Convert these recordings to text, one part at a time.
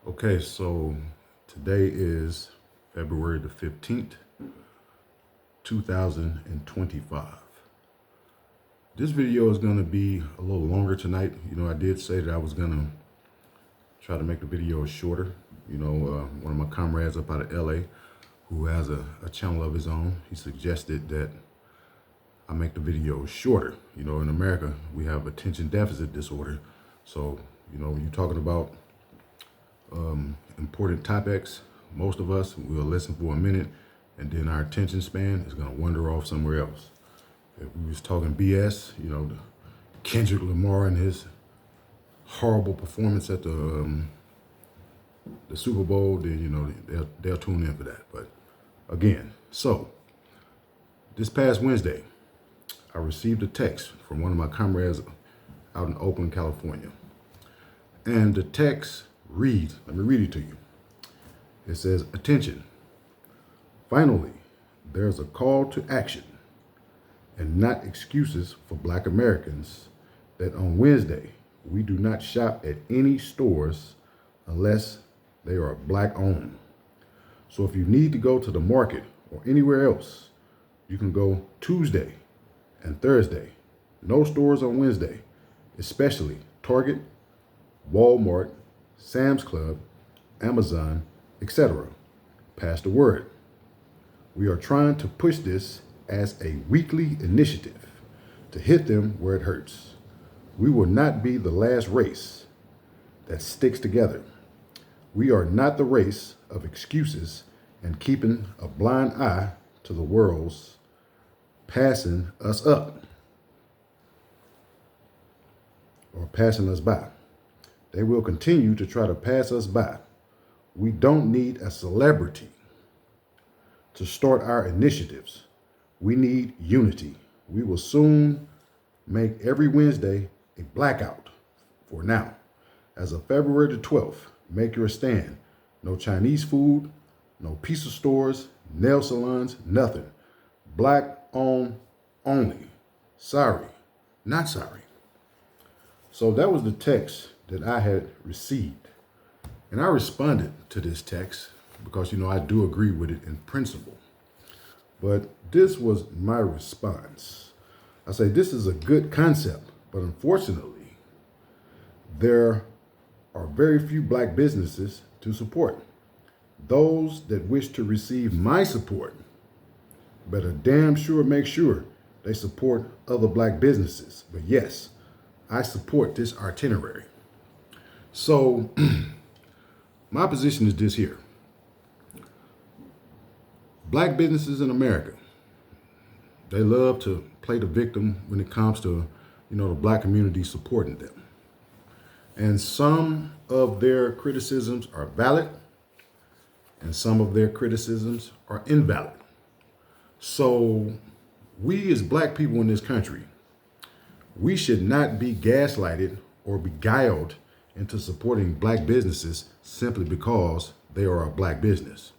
Okay, so today is February the 15th, 2025. This video is going to be a little longer tonight. I did say that I was going to try to make the video shorter. One of my comrades up out of LA who has a channel of his own, he suggested that I make the video shorter. In America, we have attention deficit disorder. So, when you're talking about important topics, most of us will listen for a minute and then our attention span is going to wander off somewhere else. If we was talking BS, the Kendrick Lamar and his horrible performance at the Super Bowl, then they'll tune in for that. But again, so this past Wednesday, I received a text from one of my comrades out in Oakland, California, and the text reads, let me read it to you. It says, "Attention. Finally, there's a call to action and not excuses for Black Americans that on Wednesday, we do not shop at any stores unless they are Black owned. So if you need to go to the market or anywhere else, you can go Tuesday and Thursday. No stores on Wednesday, especially Target, Walmart, Sam's Club, Amazon, etc. Pass the word. We are trying to push this as a weekly initiative to hit them where it hurts. We will not be the last race that sticks together. We are not the race of excuses and keeping a blind eye to the world's passing us up or passing us by. They will continue to try to pass us by. We don't need a celebrity to start our initiatives. We need unity. We will soon make every Wednesday a blackout for now. As of February the 12th, make your stand. No Chinese food, no pizza stores, nail salons, nothing. Black owned only. Sorry, not sorry." So that was the text that I had received. And I responded to this text because, I do agree with it in principle. But this was my response. I say, this is a good concept, but unfortunately, there are very few Black businesses to support. Those that wish to receive my support better damn sure make sure they support other Black businesses. But yes, I support this itinerary. So my position is this here. Black businesses in America, they love to play the victim when it comes to, the Black community supporting them. And some of their criticisms are valid and some of their criticisms are invalid. So we as Black people in this country, we should not be gaslighted or beguiled into supporting Black businesses simply because they are a Black business.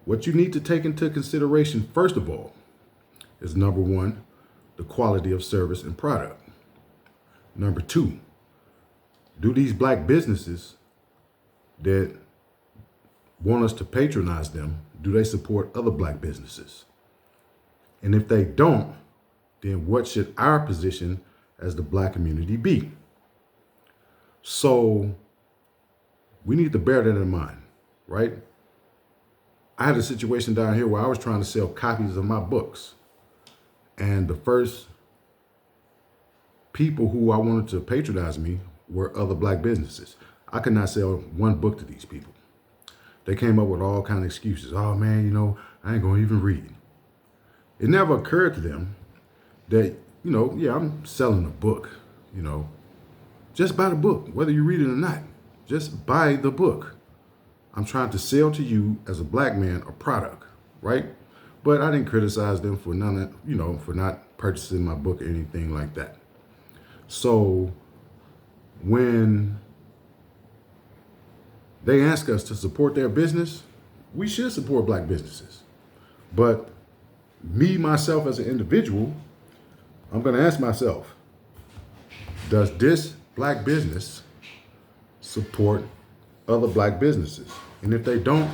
What you need to take into consideration, first of all, is number one, the quality of service and product. Number two, do these Black businesses that want us to patronize them, do they support other Black businesses? And if they don't, then what should our position as the Black community be? So we need to bear that in mind, right? I had a situation down here where I was trying to sell copies of my books. And the first people who I wanted to patronize me were other Black businesses. I could not sell one book to these people. They came up with all kinds of excuses. Oh man, I ain't gonna even read. It never occurred to them that, yeah, I'm selling a book, just buy the book, whether you read it or not. Just buy the book. I'm trying to sell to you as a Black man a product, right? But I didn't criticize them for for not purchasing my book or anything like that. So when they ask us to support their business, we should support Black businesses. But me, myself as an individual, I'm going to ask myself, does this Black business support other black businesses. And if they don't,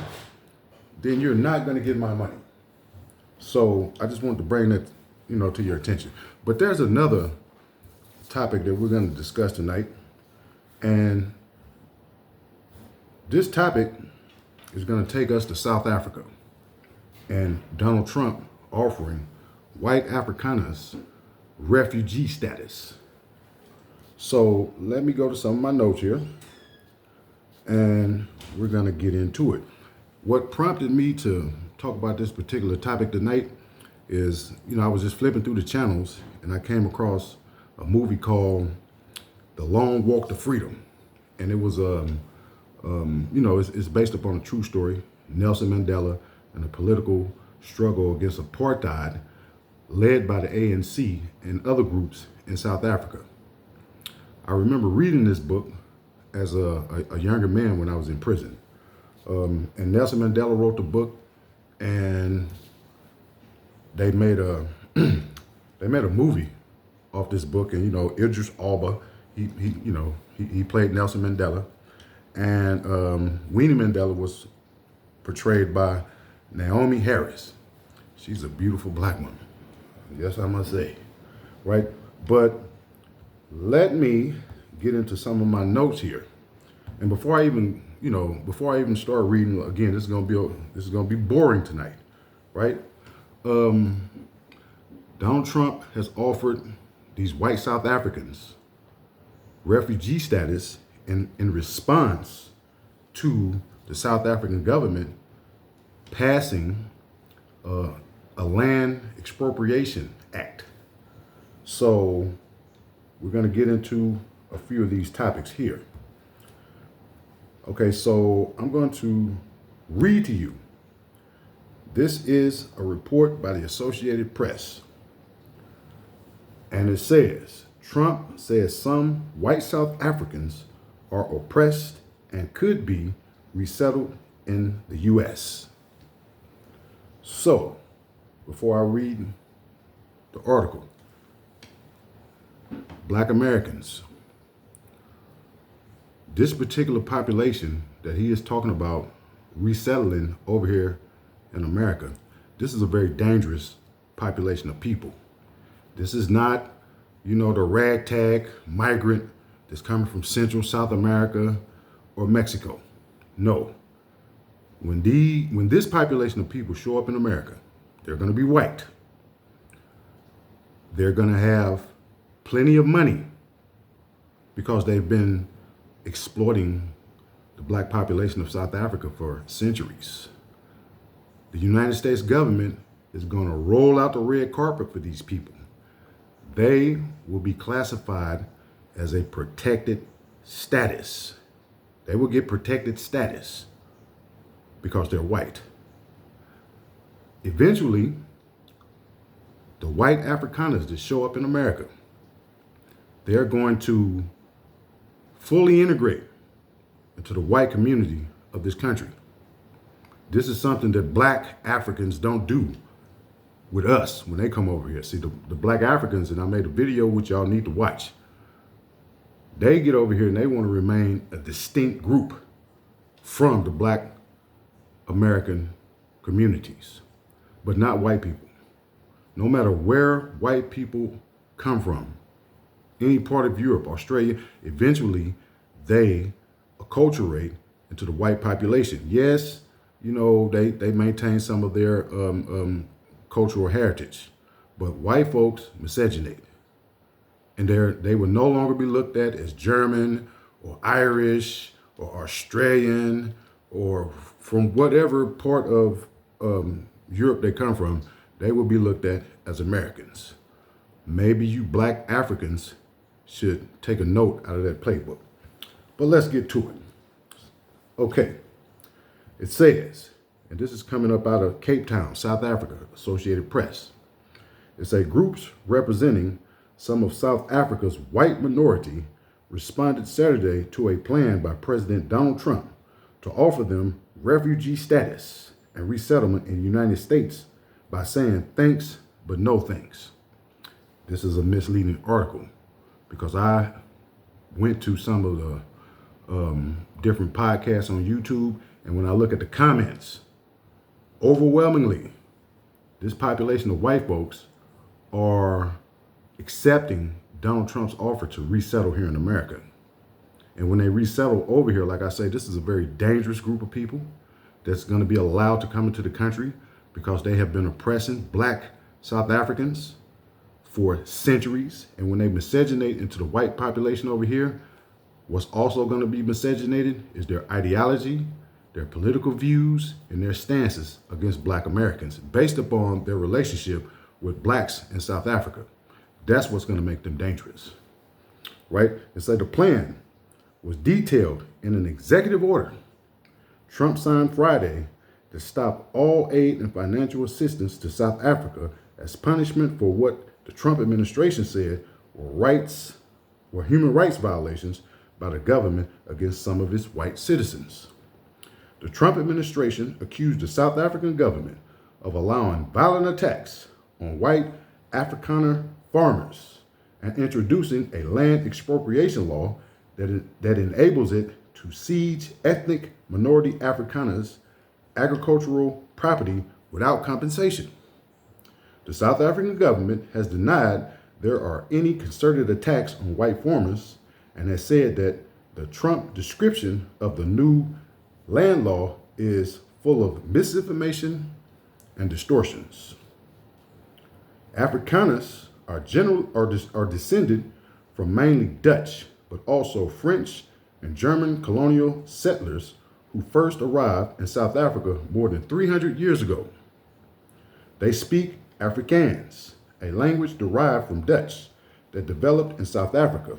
then you're not going to get my money. So I just wanted to bring that, to your attention. But there's another topic that we're going to discuss tonight. And this topic is going to take us to South Africa and Donald Trump offering white Afrikaners refugee status. So let me go to some of my notes here and we're going to get into it. What prompted me to talk about this particular topic tonight is, I was just flipping through the channels and I came across a movie called The Long Walk to Freedom. And it was, it's based upon a true story, Nelson Mandela and the political struggle against apartheid led by the ANC and other groups in South Africa. I remember reading this book as a younger man when I was in prison. And Nelson Mandela wrote the book, and they made a movie off this book. And Idris Elba, he played Nelson Mandela, and Winnie Mandela was portrayed by Naomi Harris. She's a beautiful black woman. Yes, I must say, right? But let me get into some of my notes here. And before I even start reading again, this is gonna be boring tonight, right? Donald Trump has offered these white South Africans refugee status in response to the South African government passing a land expropriation act. So we're going to get into a few of these topics here. Okay, so I'm going to read to you. This is a report by the Associated Press. And it says, Trump says some white South Africans are oppressed and could be resettled in the U.S. So, before I read the article, Black Americans, this particular population that he is talking about resettling over here in America, this is a very dangerous population of people. This is not, the ragtag migrant that's coming from Central South America or Mexico. No. When this population of people show up in America, they're going to be white. They're going to have plenty of money because they've been exploiting the black population of South Africa for centuries. The United States government is going to roll out the red carpet for these people. They will be classified as a protected status. They will get protected status because they're white. Eventually, the white Afrikaners that show up in America, they're going to fully integrate into the white community of this country. This is something that black Africans don't do with us when they come over here. See, the black Africans, and I made a video which y'all need to watch, they get over here and they want to remain a distinct group from the black American communities, but not white people. No matter where white people come from, any part of Europe, Australia, eventually they acculturate into the white population. Yes, they maintain some of their cultural heritage, but white folks miscegenate. And they will no longer be looked at as German or Irish or Australian or from whatever part of Europe they come from. They will be looked at as Americans. Maybe you black Africans should take a note out of that playbook. But let's get to it. Okay, it says, and this is coming up out of Cape Town, South Africa, Associated Press. It says groups representing some of South Africa's white minority responded Saturday to a plan by President Donald Trump to offer them refugee status and resettlement in the United States by saying thanks, but no thanks. This is a misleading article because I went to some of the different podcasts on YouTube. And when I look at the comments, overwhelmingly, this population of white folks are accepting Donald Trump's offer to resettle here in America. And when they resettle over here, like I say, this is a very dangerous group of people that's going to be allowed to come into the country because they have been oppressing black South Africans for centuries. And when they miscegenate into the white population over here, what's also going to be miscegenated is their ideology, their political views, and their stances against black Americans based upon their relationship with blacks in South Africa. That's what's going to make them dangerous, right? And so the plan was detailed in an executive order Trump signed Friday to stop all aid and financial assistance to South Africa as punishment for what the Trump administration said were human rights violations by the government against some of its white citizens. The Trump administration accused the South African government of allowing violent attacks on white Afrikaner farmers and introducing a land expropriation law that enables it to siege ethnic minority Afrikaners' agricultural property without compensation. The South African government has denied there are any concerted attacks on white farmers and has said that the Trump description of the new land law is full of misinformation and distortions. Afrikaners are descended from mainly Dutch, but also French and German colonial settlers who first arrived in South Africa more than 300 years ago. They speak Afrikaans, a language derived from Dutch that developed in South Africa,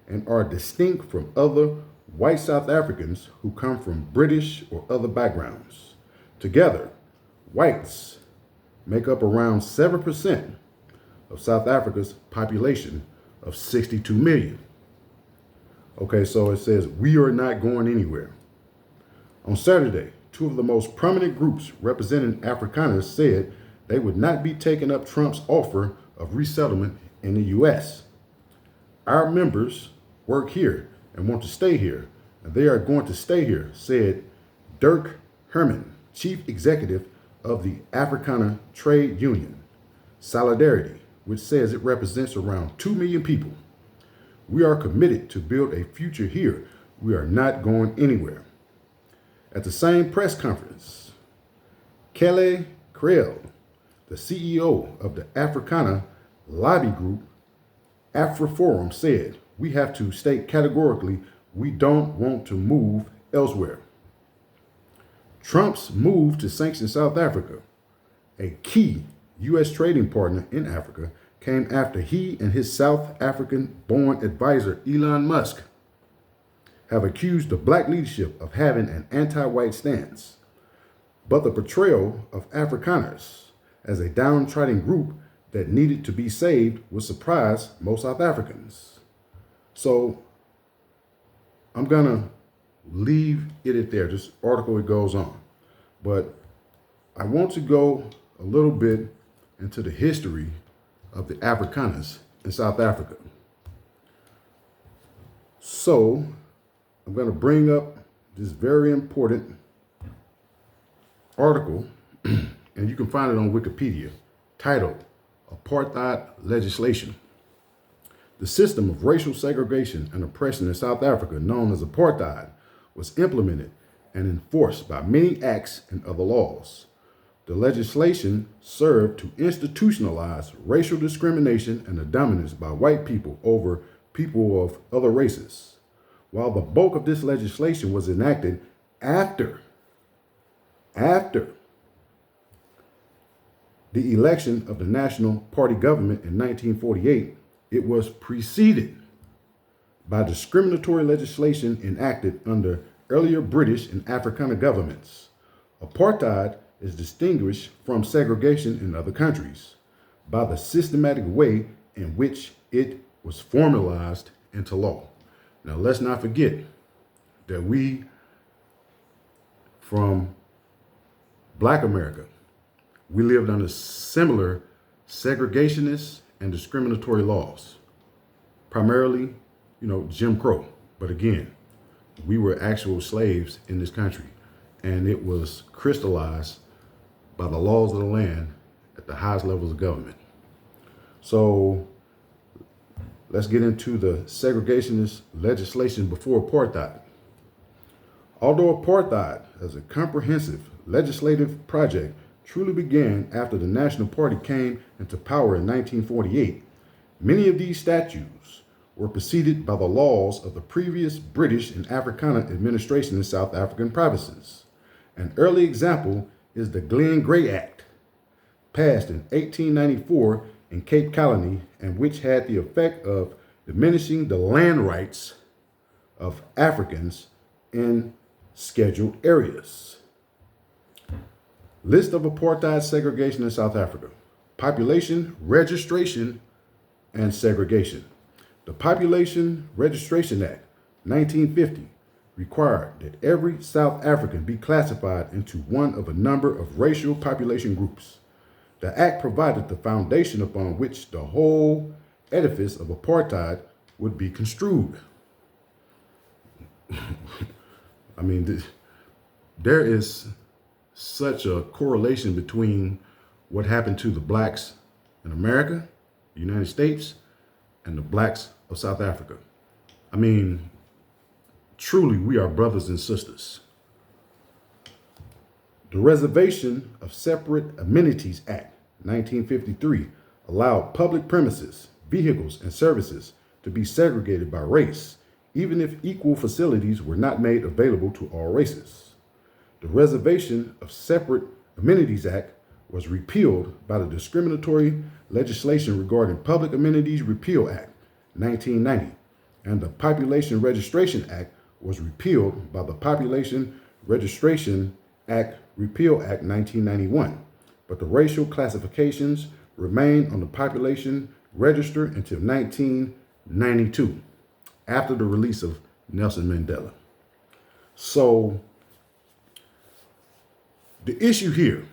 and are distinct from other white South Africans who come from British or other backgrounds. Together, whites make up around 7% of South Africa's population of 62 million. Okay, so it says, we are not going anywhere. On Saturday, two of the most prominent groups representing Afrikaners said they would not be taking up Trump's offer of resettlement in the U.S. Our members work here and want to stay here, and they are going to stay here, said Dirk Herman, chief executive of the Afrikaner trade union, Solidarity, which says it represents around 2 million people. We are committed to build a future here. We are not going anywhere. At the same press conference, Kelly Creel, the CEO of the Afrikaner lobby group AfriForum, said, we have to state categorically we don't want to move elsewhere. Trump's move to sanction South Africa, a key U.S. trading partner in Africa, came after he and his South African-born advisor, Elon Musk, have accused the black leadership of having an anti-white stance. But the portrayal of Afrikaners as a downtrodden group that needed to be saved would surprise most South Africans. So I'm going to leave it at there. This article, it goes on. But I want to go a little bit into the history of the Afrikaners in South Africa. So I'm going to bring up this very important article, and you can find it on Wikipedia, titled Apartheid Legislation. The system of racial segregation and oppression in South Africa, known as apartheid, was implemented and enforced by many acts and other laws. The legislation served to institutionalize racial discrimination and the dominance by white people over people of other races. While the bulk of this legislation was enacted after the election of the National Party government in 1948, it was preceded by discriminatory legislation enacted under earlier British and Afrikaner governments. Apartheid is distinguished from segregation in other countries by the systematic way in which it was formalized into law. Now, let's not forget that we, from Black America, we lived under similar segregationist and discriminatory laws, primarily, Jim Crow. But again, We were actual slaves in this country, and it was crystallized by the laws of the land at the highest levels of government. So let's get into the segregationist legislation before apartheid. Although apartheid as a comprehensive legislative project truly began after the National Party came into power in 1948, many of these statutes were preceded by the laws of the previous British and Afrikaner administration in South African provinces. An early example is the Glen Grey Act, passed in 1894 in Cape Colony, and which had the effect of diminishing the land rights of Africans in scheduled areas. List of apartheid segregation in South Africa. Population, registration, and segregation. The Population Registration Act, 1950, required that every South African be classified into one of a number of racial population groups. The act provided the foundation upon which the whole edifice of apartheid would be construed. I mean, there is such a correlation between what happened to the blacks in America, the United States, and the blacks of South Africa. I mean, truly, we are brothers and sisters. The Reservation of Separate Amenities Act, 1953, allowed public premises, vehicles, and services to be segregated by race, even if equal facilities were not made available to all races. The Reservation of Separate Amenities Act was repealed by the Discriminatory Legislation Regarding Public Amenities Repeal Act, 1990, and the Population Registration Act was repealed by the Population Registration Act Repeal Act, 1991. But the racial classifications remained on the population register until 1992, after the release of Nelson Mandela. So the issue here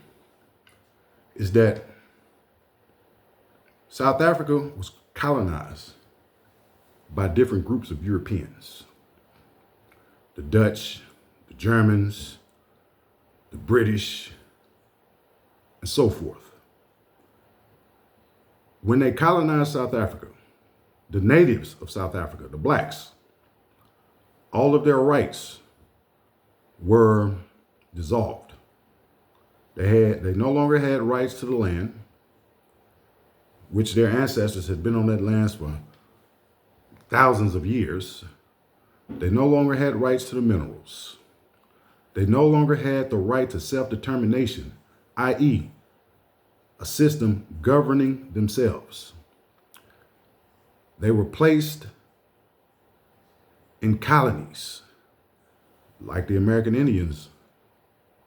is that South Africa was colonized by different groups of Europeans. The Dutch, the Germans, the British, and so forth. When they colonized South Africa, the natives of South Africa, the blacks, all of their rights were dissolved. They no longer had rights to the land, which their ancestors had been on that land for thousands of years. They no longer had rights to the minerals. They no longer had the right to self-determination, i.e., a system governing themselves. They were placed in colonies, like the American Indians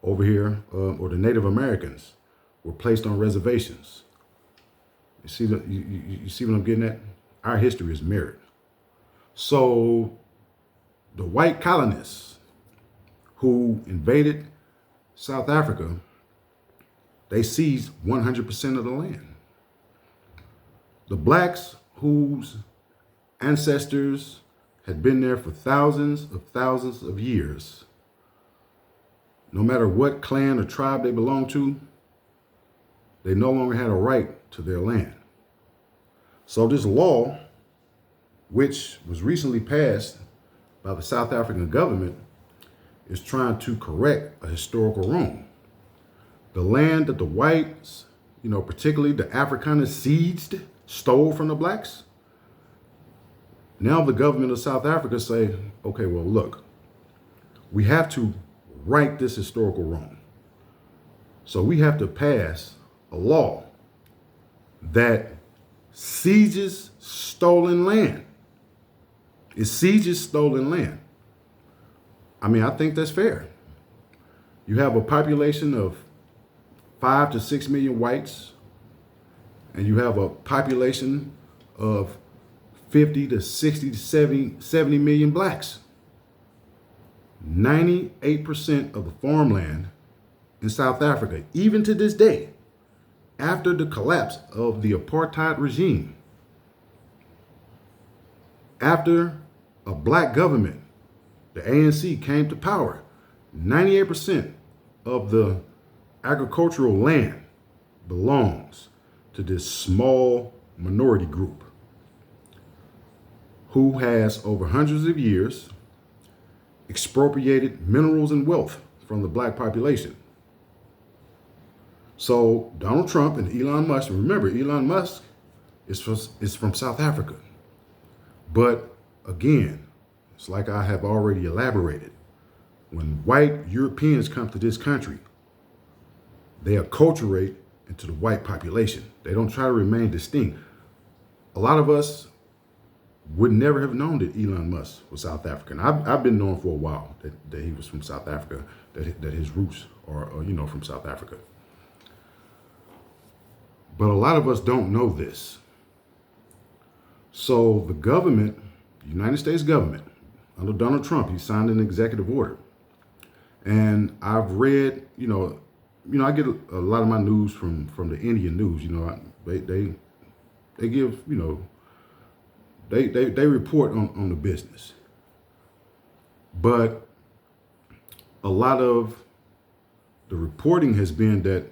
over here, or the Native Americans were placed on reservations. You see what I'm getting at? Our history is mirrored. So the white colonists who invaded South Africa, they seized 100% of the land. The blacks whose ancestors had been there for thousands of years, no matter what clan or tribe they belonged to, they no longer had a right to their land. So this law, which was recently passed by the South African government, is trying to correct a historical wrong. The land that the whites, particularly the Afrikaners seized, stole from the blacks. Now the government of South Africa say, okay, well, look, we have to right this historical wrong. So we have to pass a law that seizes stolen land. It sieges stolen land. I mean, I think that's fair. You have a population of 5 to 6 million whites, and you have a population of 50 to 60 to 70 million blacks. 98% of the farmland in South Africa, even to this day, after the collapse of the apartheid regime, after a black government the ANC came to power, 98% of the agricultural land belongs to this small minority group who has, over hundreds of years, expropriated minerals and wealth from the black population. So Donald Trump and Elon Musk, remember, Elon Musk is from South Africa. But again, it's like I have already elaborated. When white Europeans come to this country, they acculturate into the white population. They don't try to remain distinct. A lot of us would never have known that Elon Musk was South African. I've been knowing for a while that he was from South Africa, that his roots are from South Africa. But a lot of us don't know this. So the government, the United States government, under Donald Trump, he signed an executive order. And I've read, I get a lot of my news from the Indian news. They give, they report on the business. But a lot of the reporting has been that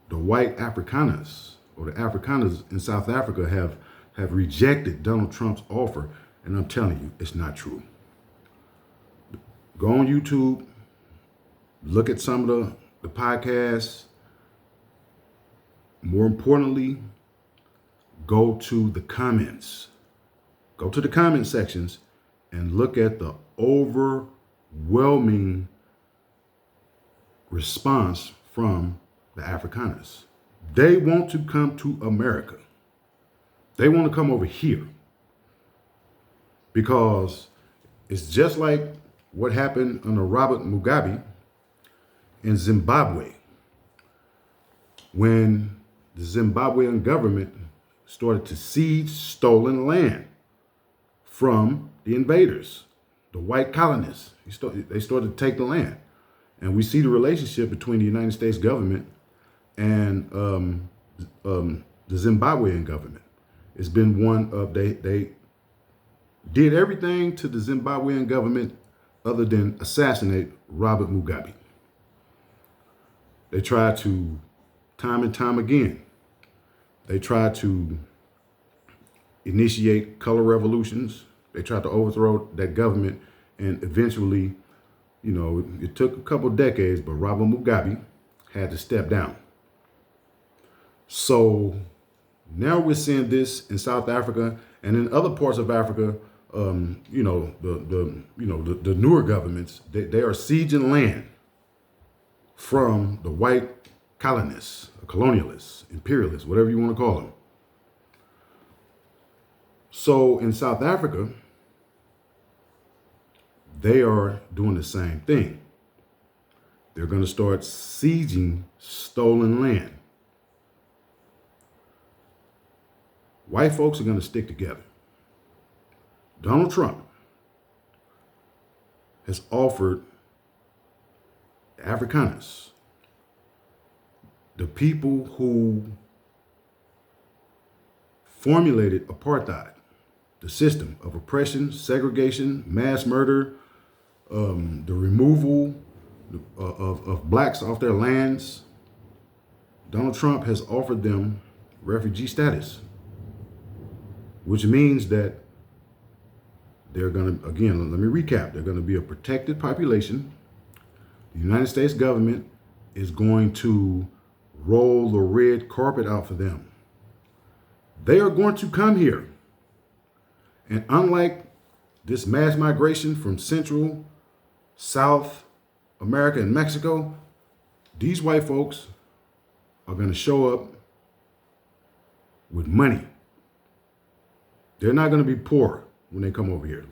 the white Afrikaners, or the Afrikaners in South Africa, have rejected Donald Trump's offer. And I'm telling you, it's not true. Go on YouTube, look at some of the podcasts. More importantly, go to the comments. Go to the comment sections and look at the overwhelming response from the Afrikaners. They want to come to America. They want to come over here because it's just like what happened under Robert Mugabe in Zimbabwe, when the Zimbabwean government started to seize stolen land from the invaders, the white colonists. They started to take the land. And we see the relationship between the United States government and the Zimbabwean government. It's been one of, they did everything to the Zimbabwean government other than assassinate Robert Mugabe. They tried to, time and time again, they tried to initiate color revolutions. They tried to overthrow that government, and eventually, it took a couple decades, but Robert Mugabe had to step down. So now we're seeing this in South Africa and in other parts of Africa. The newer governments, they are sieging land from the white colonists, colonialists, imperialists, whatever you want to call them. So in South Africa, they are doing the same thing. They're going to start sieging stolen land. White folks are going to stick together. Donald Trump has offered Afrikaners, the people who formulated apartheid, the system of oppression, segregation, mass murder, the removal of blacks off their lands. Donald Trump has offered them refugee status, which means that they're going to, again, let me recap, they're going to be a protected population. The United States government is going to roll the red carpet out for them. They are going to come here. And unlike this mass migration from Central, South America, and Mexico, these white folks are going to show up with money. They're not going to be poor when they come over here.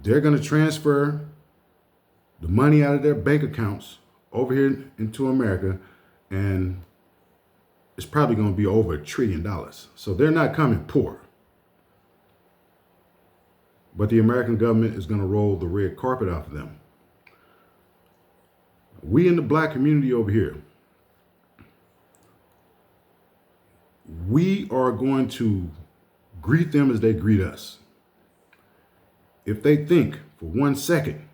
They're going to transfer the money out of their bank accounts over here into America, and it's probably going to be over $1 trillion. So they're not coming poor. But the American government is going to roll the red carpet out for them. We in the black community over here, we are going to greet them as they greet us. if they think for 1 second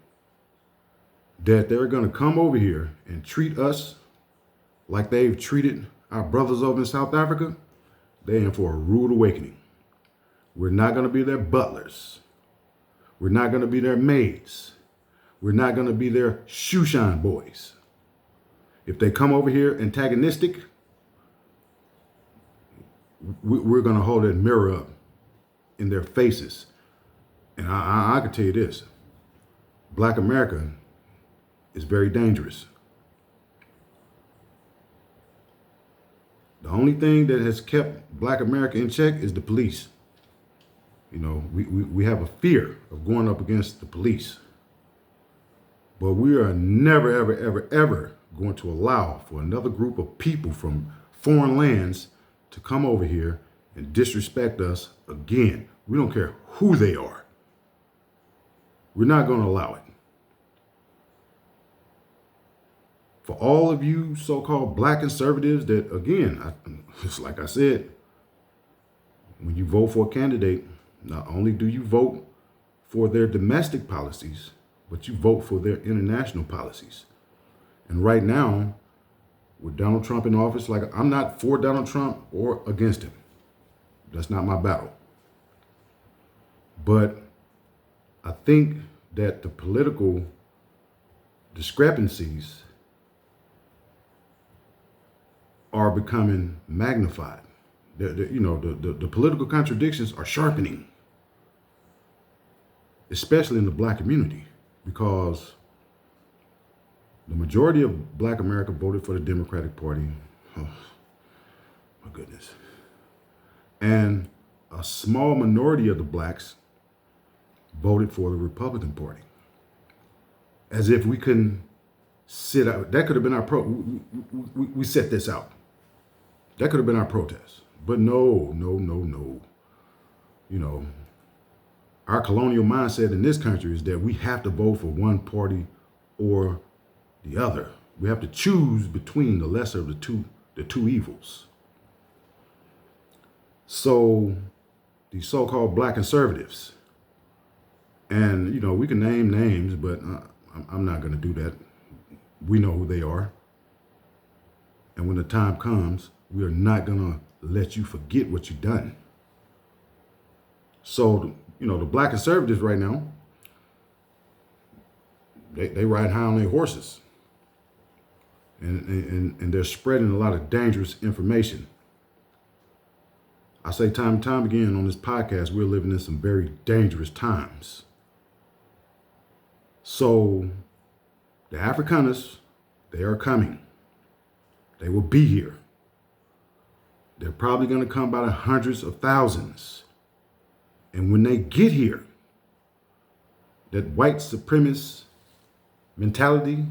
that they're going to come over here and treat us like they've treated our brothers over in South Africa, they're in for a rude awakening. We're not going to be their butlers. We're not going to be their maids. We're not going to be their shoe shine boys. If they come over here antagonistic, we're going to hold that mirror up in their faces. And I can tell you this, Black America is very dangerous. The only thing that has kept Black America in check is the police. You know, we have a fear of going up against the police. But we are never, ever, ever, ever going to allow for another group of people from foreign lands to come over here and disrespect us again. We don't care who they are. We're not going to allow it. For all of you so-called Black conservatives that, again, just like I said, when you vote for a candidate, not only do you vote for their domestic policies, but you vote for their international policies. And right now, with Donald Trump in office, like, I'm not for Donald Trump or against him. That's not my battle. But I think that the political discrepancies are becoming magnified. The political contradictions are sharpening, especially in the Black community, because the majority of Black America voted for the Democratic Party. Oh, my goodness. And a small minority of the Blacks voted for the Republican Party. As if we couldn't sit out. That could have been our we set this out. That could have been our protest. But no. You know, our colonial mindset in this country is that we have to vote for one party or the other. We have to choose between the lesser of the two evils. So these so-called Black conservatives, and, you know, we can name names, but I'm not going to do that. We know who they are. And when the time comes, we are not going to let you forget what you've done. So, you know, the Black conservatives right now, they ride high on their horses. And they're spreading a lot of dangerous information. I say time and time again on this podcast, we're living in some very dangerous times. So the Afrikaners, they are coming. They will be here. They're probably going to come by the hundreds of thousands. And when they get here, that white supremacist mentality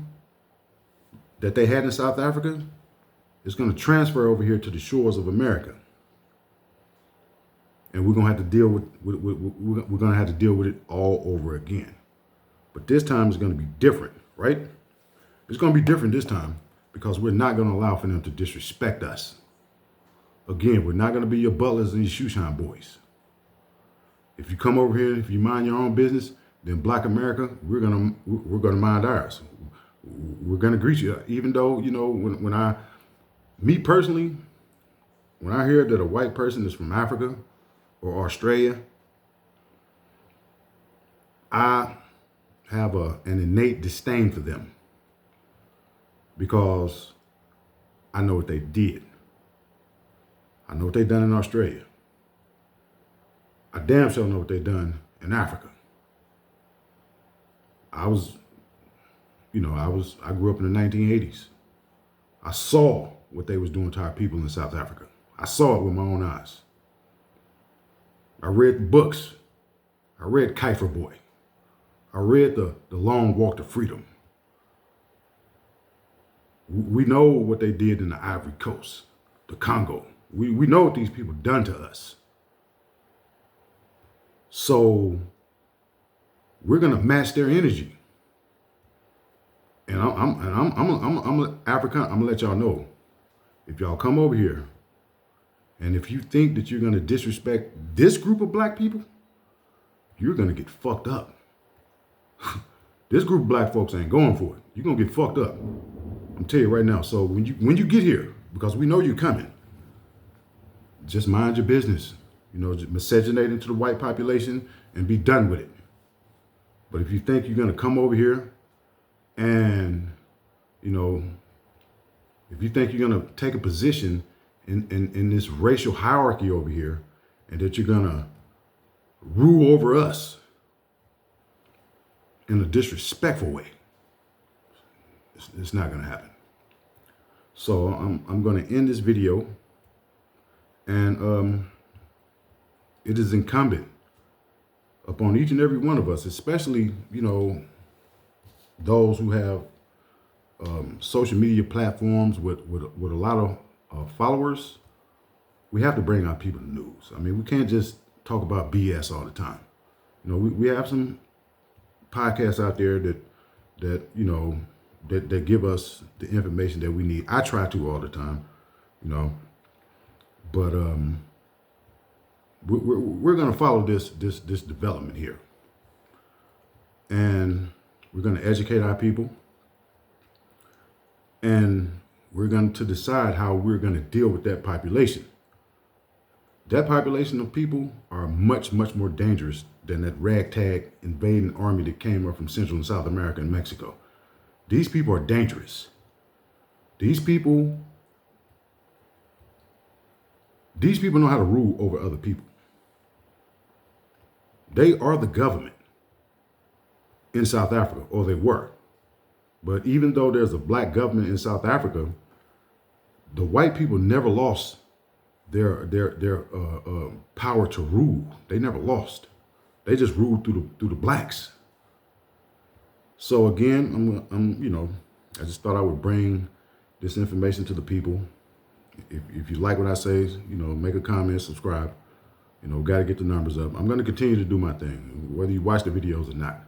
that they had in South Africa is going to transfer over here to the shores of America. And we're going to have to deal we're going to have to deal with it all over again. But this time is going to be different, right? It's going to be different this time because we're not going to allow for them to disrespect us. Again, we're not going to be your butlers and your shoe shine boys. If you come over here, if you mind your own business, then Black America, we're going to mind ours. We're going to greet you. Even though, you know, me personally, when I hear that a white person is from Africa or Australia, I have an innate disdain for them because I know what they did. I know what they done in Australia. I damn sure know what they done in Africa. I grew up in the 1980s. I saw what they was doing to our people in South Africa. I saw it with my own eyes. I read books. I read Kiefer Boy. I read the Long Walk to Freedom. We know what they did in the Ivory Coast, the Congo. We know what these people done to us. So we're gonna match their energy. And I'm African. I'm gonna let y'all know, if y'all come over here, and if you think that you're gonna disrespect this group of Black people, you're going to get fucked up. This group of black folks ain't going for it. You're going to get fucked up. I'm telling you right now. So when you get here, because we know you're coming, just mind your business. You know, just miscegenate into the white population and be done with it. But if you think you're going to come over here and, you know, if you think you're going to take a position in this racial hierarchy over here and that you're going to rule over us in a disrespectful way, it's not going to happen. So I'm going to end this video, and it is incumbent upon each and every one of us, especially, you know, those who have social media platforms with a lot of followers. We have to bring our people the news. I mean, we can't just talk about BS all the time. You know, we have some podcasts out there that you know, that give us the information that we need. I try to all the time, you know, but we're going to follow this development here, and we're going to educate our people, and we're going to decide how we're going to deal with that population. That population of people are much more dangerous than that ragtag invading army that came up from Central and South America and Mexico. These people are dangerous. These people know how to rule over other people. They are the government in South Africa, or they were. But even though there's a black government in South Africa, the white people never lost their power to rule. They never lost. They just ruled through the blacks. So again, I'm you know, I just thought I would bring this information to the people. If you like what I say, you know, make a comment, subscribe. You know, got to get the numbers up. I'm going to continue to do my thing, whether you watch the videos or not.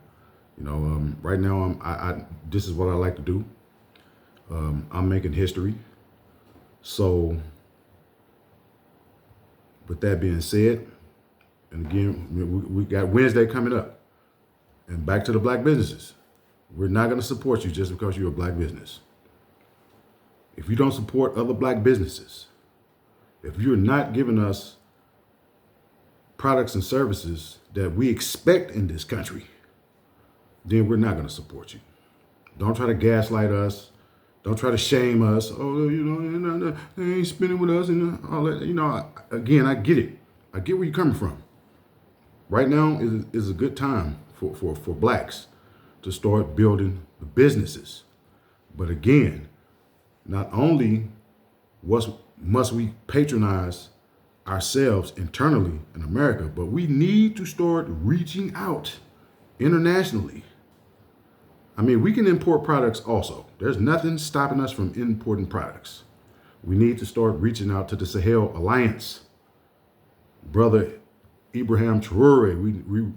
You know, right now, this is what I like to do. I'm making history. So, with that being said, and again, we got Wednesday coming up. And back to the black businesses. We're not going to support you just because you're a black business. If you don't support other black businesses, if you're not giving us products and services that we expect in this country, then we're not going to support you. Don't try to gaslight us. Don't try to shame us. Oh, you know, they ain't spending with us and all that. You know, again, I get it. I get where you're coming from. Right now is a good time for blacks to start building the businesses. But again, not only must we patronize ourselves internally in America, but we need to start reaching out internationally. I mean, we can import products also. There's nothing stopping us from importing products. We need to start reaching out to the Sahel Alliance. Brother Ibrahim Traore,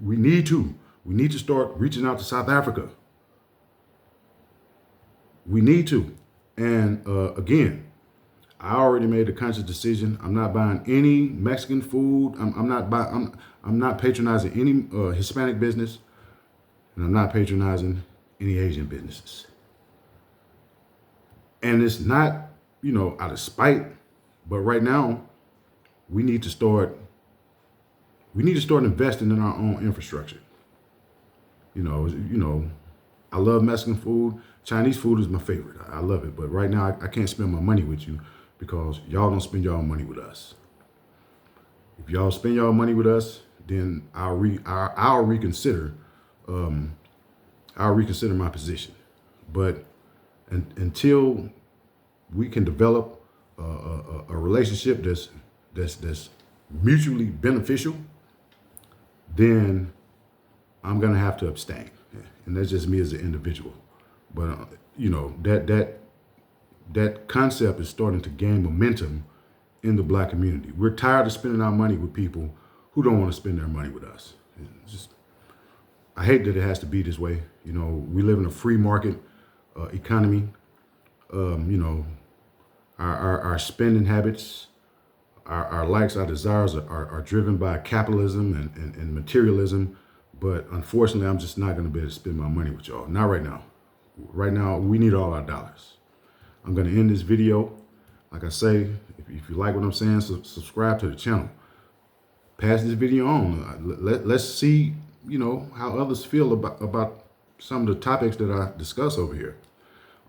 we need to start reaching out to South Africa. We need to. And again, I already made a conscious decision. I'm not buying any Mexican food. I'm not patronizing any Hispanic business, and I'm not patronizing any Asian businesses. And it's not, you know, out of spite, but right now we need to start investing in our own infrastructure. You know, I love Mexican food. Chinese food is my favorite. I love it. But right now I can't spend my money with you because y'all don't spend y'all money with us. If y'all spend y'all money with us, then I'll reconsider my position. But until we can develop a relationship that's mutually beneficial, then I'm gonna have to abstain, and that's just me as an individual. But you know, that concept is starting to gain momentum in the black community. We're tired of spending our money with people who don't want to spend their money with us. I hate that it has to be this way. You know, we live in a free market economy. You know, our spending habits, our likes, our desires are driven by capitalism and materialism. But unfortunately, I'm just not going to be able to spend my money with y'all. Not right now. Right now, we need all our dollars. I'm going to end this video. Like I say, if you like what I'm saying, subscribe to the channel. Pass this video on. Let's see, how others feel about some of the topics that I discuss over here.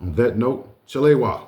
On that note, Shalewa.